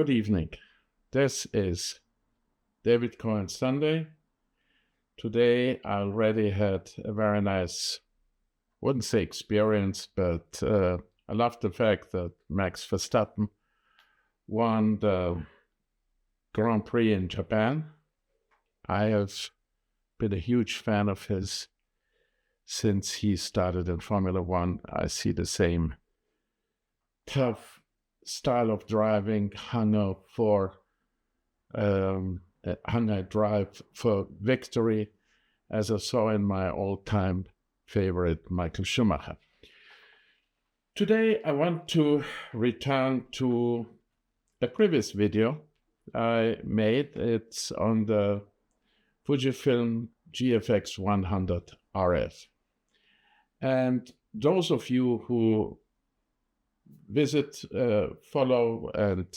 Good evening. This is David Cohen Sunday. Today I already had a very nice, wouldn't say experience, but I love the fact that Max Verstappen won the Grand Prix in Japan. I have been a huge fan of his since he started in Formula One. I see the same tough style of driving, hunger drive for victory, as I saw in my all-time favorite Michael Schumacher. Today I want to return to a previous video I made. It's on the FujiFilm GFX100RF. And those of you who visit, follow, and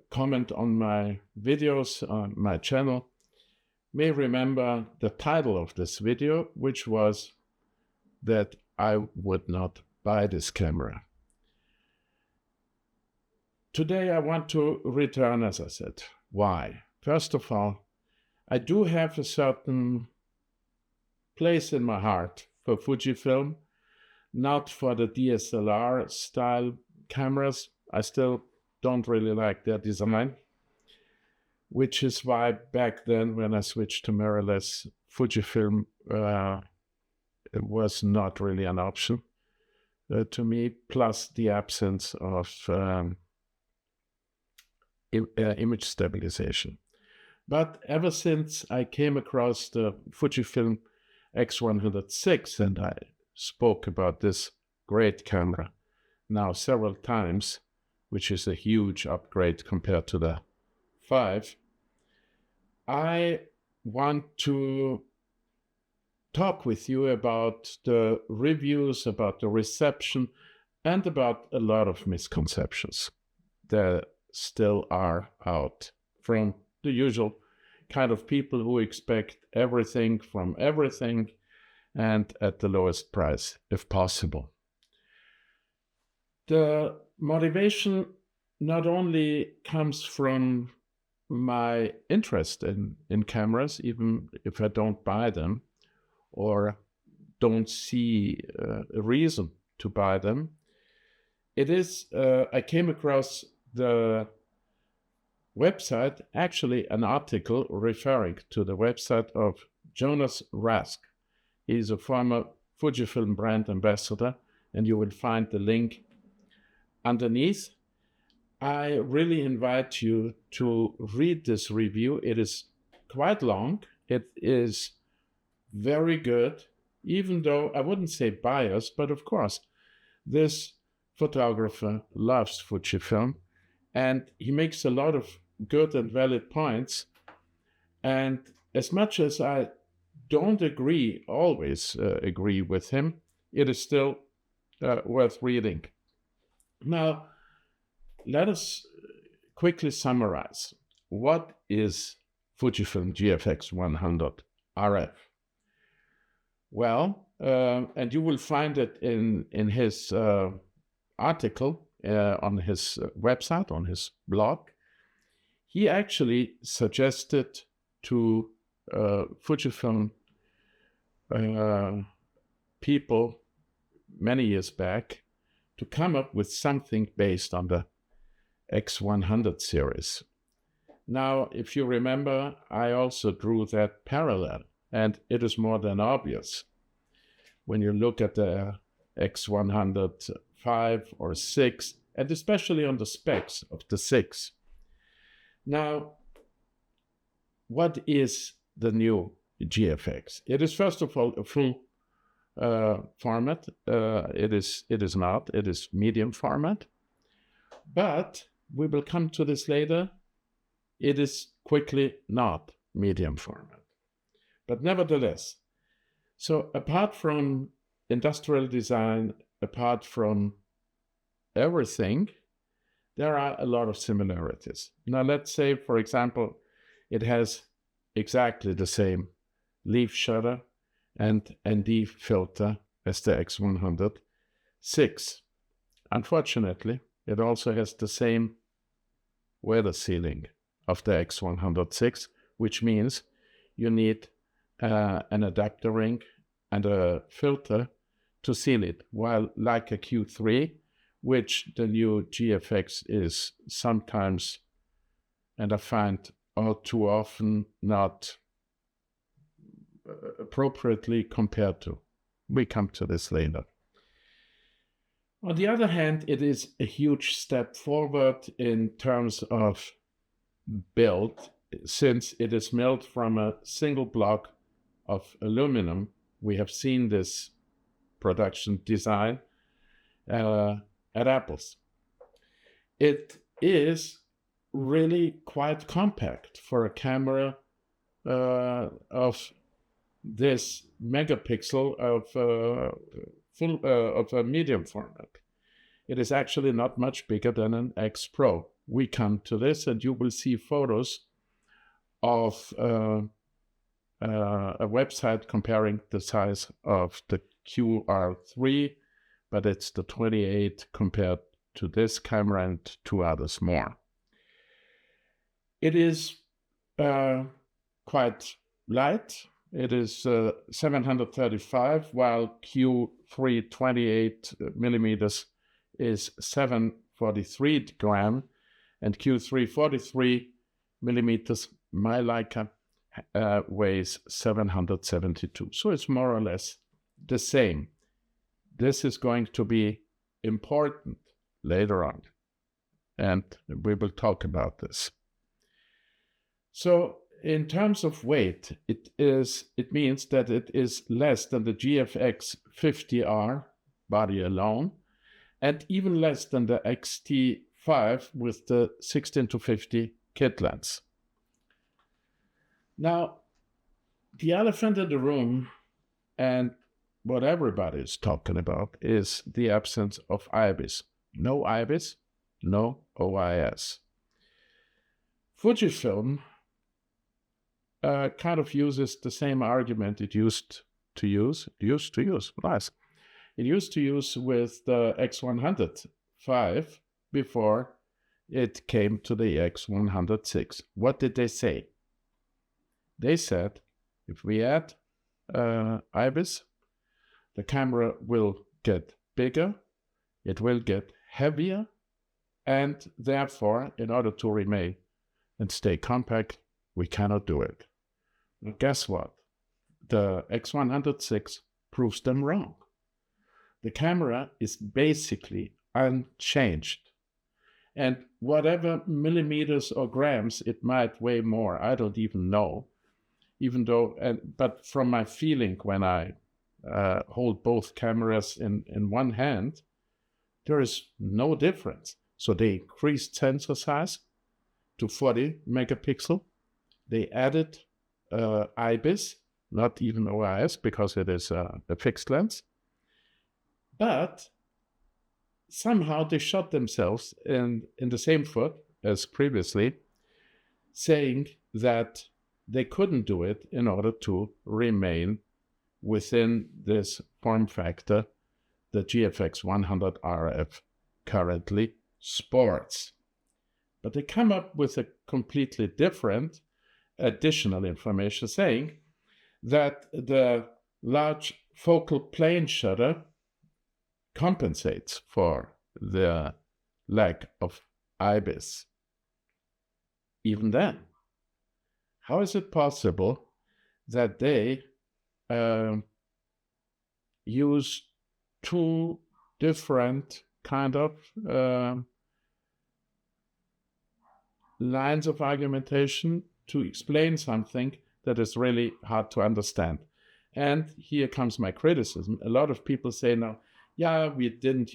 comment on my videos on my channel may remember the title of this video, which was that I would not buy this camera. Today I want to return, as I said. Why? First of all, I do have a certain place in my heart for Fujifilm, not for the DSLR style cameras. I still don't really like their design, which is why back then when I switched to mirrorless, Fujifilm it was not really an option to me, plus the absence of image stabilization. But ever since I came across the Fujifilm X106, and I spoke about this great camera now several times, which is a huge upgrade compared to the 5, I want to talk with you about the reviews, about the reception, and about a lot of misconceptions that still are out from the usual kind of people who expect everything from everything and at the lowest price, if possible. The motivation not only comes from my interest in cameras, even if I don't buy them or don't see a reason to buy them. It is, I came across the website, actually an article referring to the website of Jonas Rask. He's a former Fujifilm brand ambassador, and you will find the link underneath. I really invite you to read this review. It is quite long. It is very good, even though I wouldn't say biased, but of course, this photographer loves Fujifilm, and he makes a lot of good and valid points. And as much as I don't always agree with him, it is still worth reading. Now, let us quickly summarize. What is Fujifilm GFX100RF? Well, and you will find it in his article on his website, on his blog. He actually suggested to Fujifilm people many years back to come up with something based on the X100 series. Now, if you remember, I also drew that parallel, and it is more than obvious when you look at the X105 or 6, and especially on the specs of the 6. Now, what is the new GFX? It is, first of all, a full format. It is not. It is medium format. But we will come to this later. It is quickly not medium format. But nevertheless, so apart from industrial design, apart from everything, there are a lot of similarities. Now, let's say, for example, it has exactly the same leaf shutter and ND filter as the X106. Unfortunately, it also has the same weather sealing of the X106, which means you need an adapter ring and a filter to seal it, while like a Q3, which the new GFX is sometimes, and I find all too often, not appropriately compared to. We come to this later. On the other hand, it is a huge step forward in terms of build, since it is milled from a single block of aluminum. We have seen this production design at Apple's. It is really quite compact for a camera of this megapixel of a medium format. It is actually not much bigger than an X Pro. We come to this, and you will see photos of a website comparing the size of the QR3, but it's the 28 compared to this camera and two others more. It is quite light. It is 735, while Q3 28 millimeters is 743 gram, and Q3 43 millimeters, my Leica, weighs 772. So it's more or less the same. This is going to be important later on, and we will talk about this. So in terms of weight, it means that it is less than the GFX100R body alone, and even less than the XT5 with the 16-50 kit lens. Now, the elephant in the room, and what everybody is talking about, is the absence of IBIS. No IBIS, no OIS. Fujifilm kind of uses the same argument it used to use with the X105 before it came to the X106. What did they say? They said, if we add IBIS, the camera will get bigger, it will get heavier, and therefore, in order to remain and stay compact, we cannot do it. Well, guess what? The X106 proves them wrong. The camera is basically unchanged. And whatever millimeters or grams it might weigh more, I don't even know. But from my feeling when I hold both cameras in one hand, there is no difference. So they increased sensor size to 40 megapixel. They added IBIS, not even OIS, because it is a fixed lens. But somehow they shot themselves in the same foot as previously, saying that they couldn't do it in order to remain within this form factor the GFX100RF currently sports. But they come up with a completely different additional information, saying that the large focal plane shutter compensates for the lack of IBIS. Even then, how is it possible that they use two different kind of lines of argumentation to explain something that is really hard to understand? And here comes my criticism. A lot of people say now, yeah, we didn't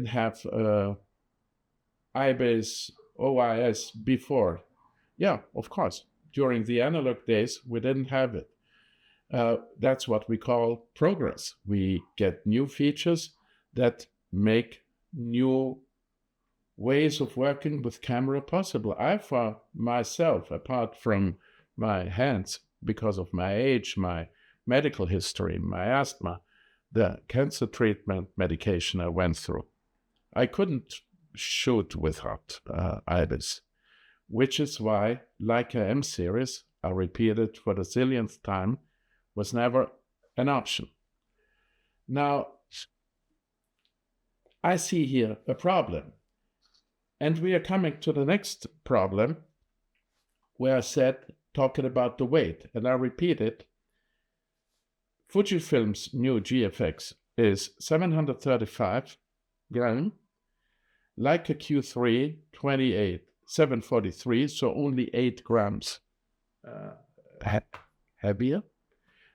have IBIS, OIS before. Yeah, of course. During the analog days, we didn't have it. That's what we call progress. We get new features that make new ways of working with camera possible. I, for myself, apart from my hands, because of my age, my medical history, my asthma, the cancer treatment medication I went through, I couldn't shoot without IBIS, which is why Leica M series, I repeat it for the zillionth time, was never an option. Now, I see here a problem. And we are coming to the next problem, where I said, talking about the weight, and I repeat it, Fujifilm's new GFX is 735 gram, Leica Q3 743, so only 8 grams heavier,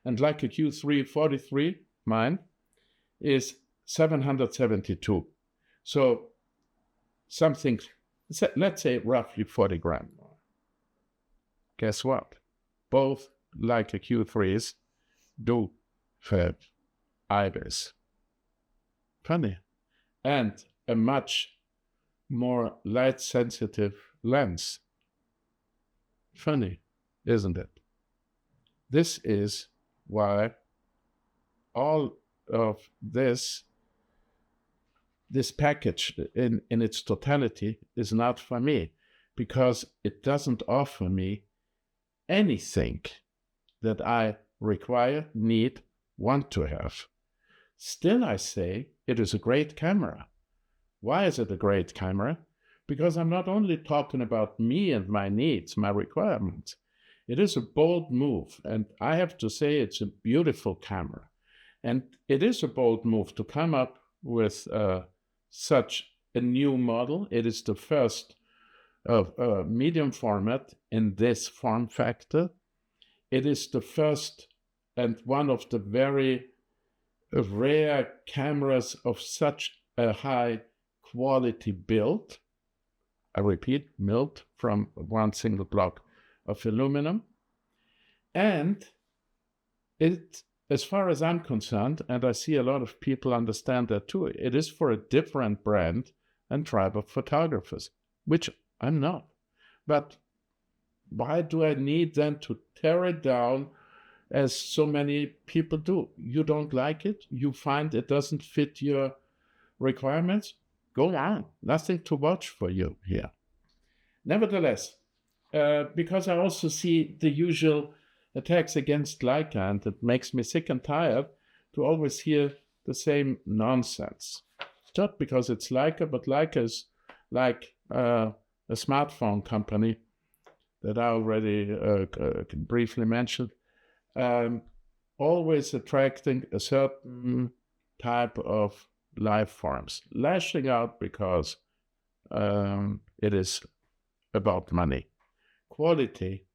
and Leica Q3 43, mine, is 772. So something, let's say roughly 40 grams more. Guess what? Both Leica Q3s do have IBIS. Funny. And a much more light-sensitive lens. Funny, isn't it? This is why all of this package in its totality is not for me, because it doesn't offer me anything that I require, need, want to have. Still, I say it is a great camera. Why is it a great camera? Because I'm not only talking about me and my needs, my requirements. It is a bold move, and I have to say it's a beautiful camera. And it is a bold move to come up with such a new model. It is the first of medium format in this form factor. It is the first and one of the very rare cameras of such a high quality build. I repeat, built from one single block of aluminum. And it, as far as I'm concerned, and I see a lot of people understand that too, it is for a different brand and tribe of photographers, which I'm not. But why do I need then to tear it down as so many people do? You don't like it? You find it doesn't fit your requirements? Go on. Nothing to watch for you here. Nevertheless, because I also see the usual attacks against Leica, and it makes me sick and tired to always hear the same nonsense. It's not because it's Leica, but Leica is like a smartphone company that I already briefly mentioned, always attracting a certain type of life forms, lashing out because it is about money. Quality,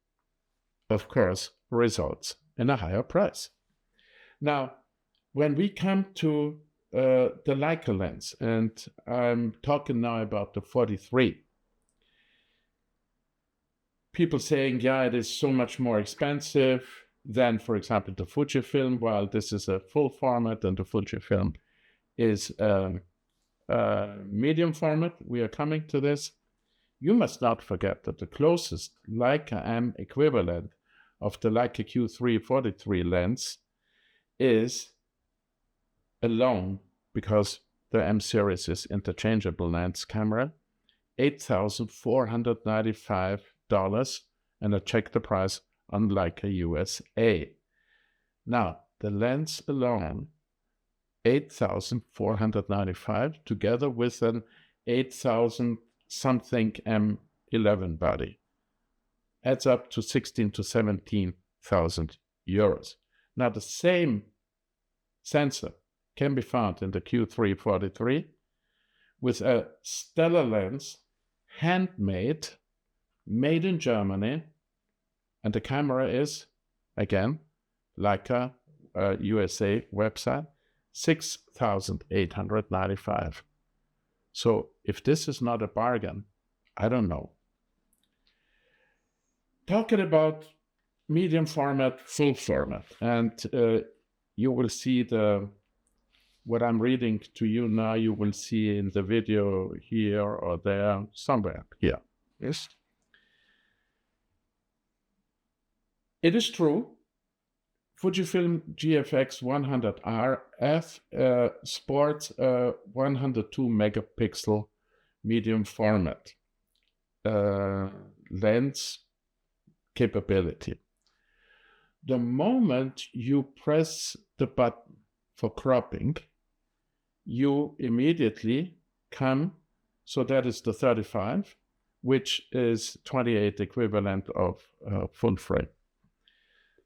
of course, results in a higher price. Now, when we come to the Leica lens, and I'm talking now about the 43, people saying, yeah, it is so much more expensive than, for example, the FujiFilm, while this is a full format and the FujiFilm is medium format. We are coming to this. You must not forget that the closest Leica M equivalent of the Leica Q3 43 lens is alone, because the M series is interchangeable lens camera, $8,495, and I checked the price on Leica USA. Now, the lens alone, $8,495, together with an 8,000 something M11 body, adds up to 16,000 to 17,000 euros. Now, the same sensor can be found in the Q3 43 with a stellar lens, handmade, made in Germany, and the camera is, again, Leica USA website, 6,895. So if this is not a bargain, I don't know. Talking about medium format, full format, and you will see what I'm reading to you now, you will see in the video here or there, somewhere here. Yes? It is true, Fujifilm GFX100RF sports a 102 megapixel medium format lens capability. The moment you press the button for cropping, you immediately come, so that is the 35, which is 28 equivalent of full frame.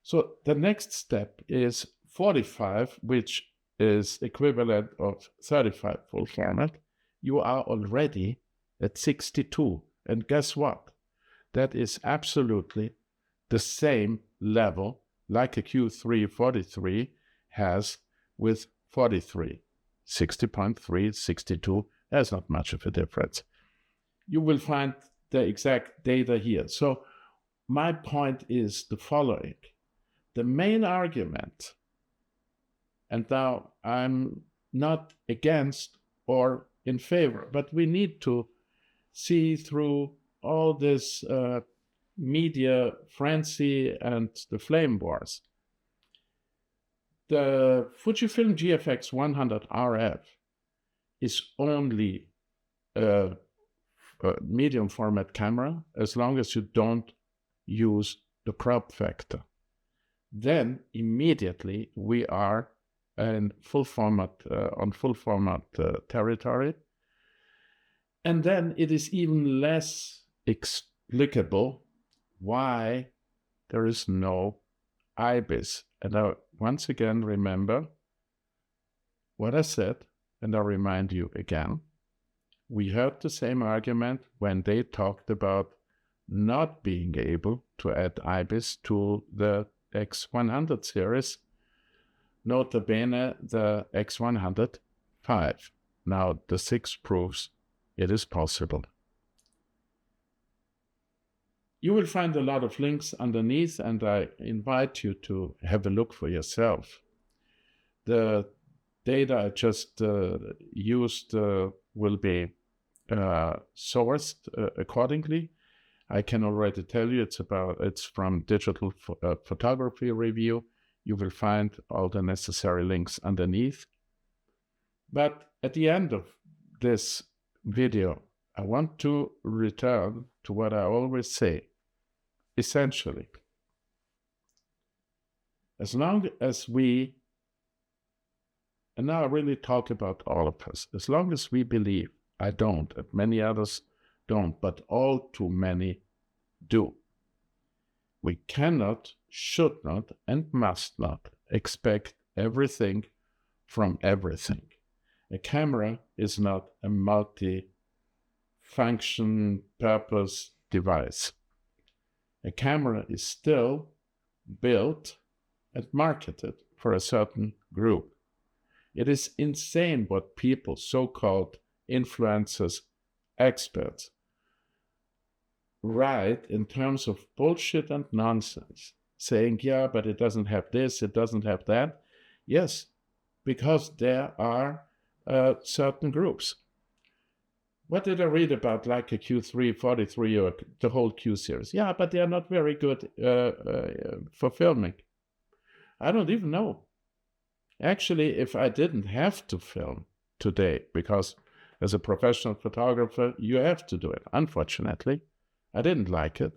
So the next step is 45, which is equivalent of 35 full format. You are already at 62. And guess what? That is absolutely the same level like a Q3 43 has with 43. 60.3, 62, there's not much of a difference. You will find the exact data here. So my point is the following. The main argument, and now I'm not against or in favor, but we need to see through all this media frenzy and the flame wars. The Fujifilm GFX100RF is only a medium format camera as long as you don't use the crop factor. Then immediately we are in full format, on full format territory. And then it is even less explicable why there is no IBIS. And I once again remember what I said, and I'll remind you again. We heard the same argument when they talked about not being able to add IBIS to the X100 series, nota bene the X100V. Now the 6 proves it is possible. You will find a lot of links underneath, and I invite you to have a look for yourself. The data I just used will be sourced accordingly. I can already tell you it's from Digital Photography Review. You will find all the necessary links underneath. But at the end of this video, I want to return to what I always say. Essentially, as long as we, and now I really talk about all of us, as long as we believe, I don't, and many others don't, but all too many do, we cannot, should not, and must not expect everything from everything. A camera is not a multi-function purpose device. A camera is still built and marketed for a certain group. It is insane what people, so-called influencers, experts, write in terms of bullshit and nonsense, saying, yeah, but it doesn't have this, it doesn't have that. Yes, because there are certain groups. What did I read about, like a Q3, 43, or the whole Q series? Yeah, but they are not very good for filming. I don't even know. Actually, if I didn't have to film today, because as a professional photographer, you have to do it. Unfortunately, I didn't like it.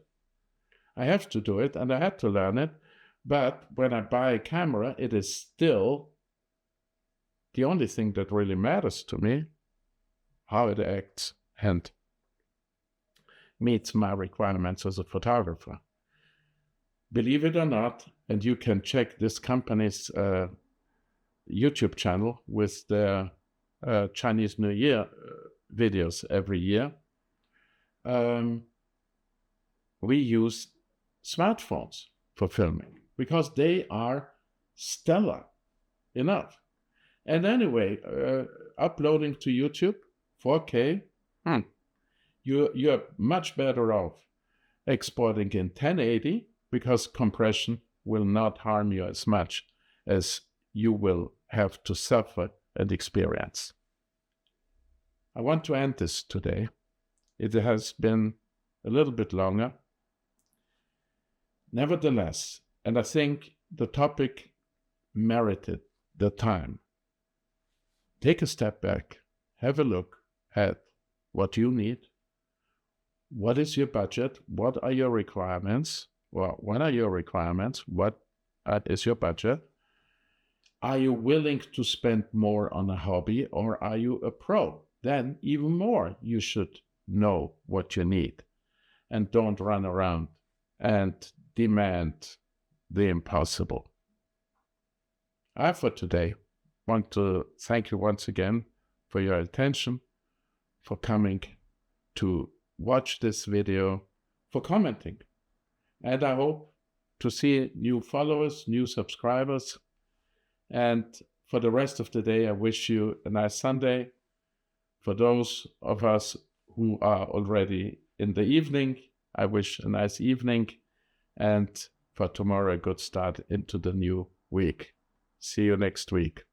I have to do it, and I had to learn it. But when I buy a camera, it is still the only thing that really matters to me, how it acts and meets my requirements as a photographer. Believe it or not, and you can check this company's YouTube channel with their Chinese New Year videos every year. We use smartphones for filming because they are stellar enough. And anyway, uploading to YouTube, 4K, you're much better off exporting in 1080 because compression will not harm you as much as you will have to suffer and experience. I want to end this today. It has been a little bit longer. Nevertheless, and I think the topic merited the time. Take a step back, have a look at what you need. What is your budget? What are your requirements? Well, what are your requirements? What is your budget? Are you willing to spend more on a hobby, or are you a pro? Then even more, you should know what you need and don't run around and demand the impossible. For today, want to thank you once again for your attention, for coming to watch this video, for commenting. And I hope to see new followers, new subscribers. And for the rest of the day, I wish you a nice Sunday. For those of us who are already in the evening, I wish a nice evening. And for tomorrow, a good start into the new week. See you next week.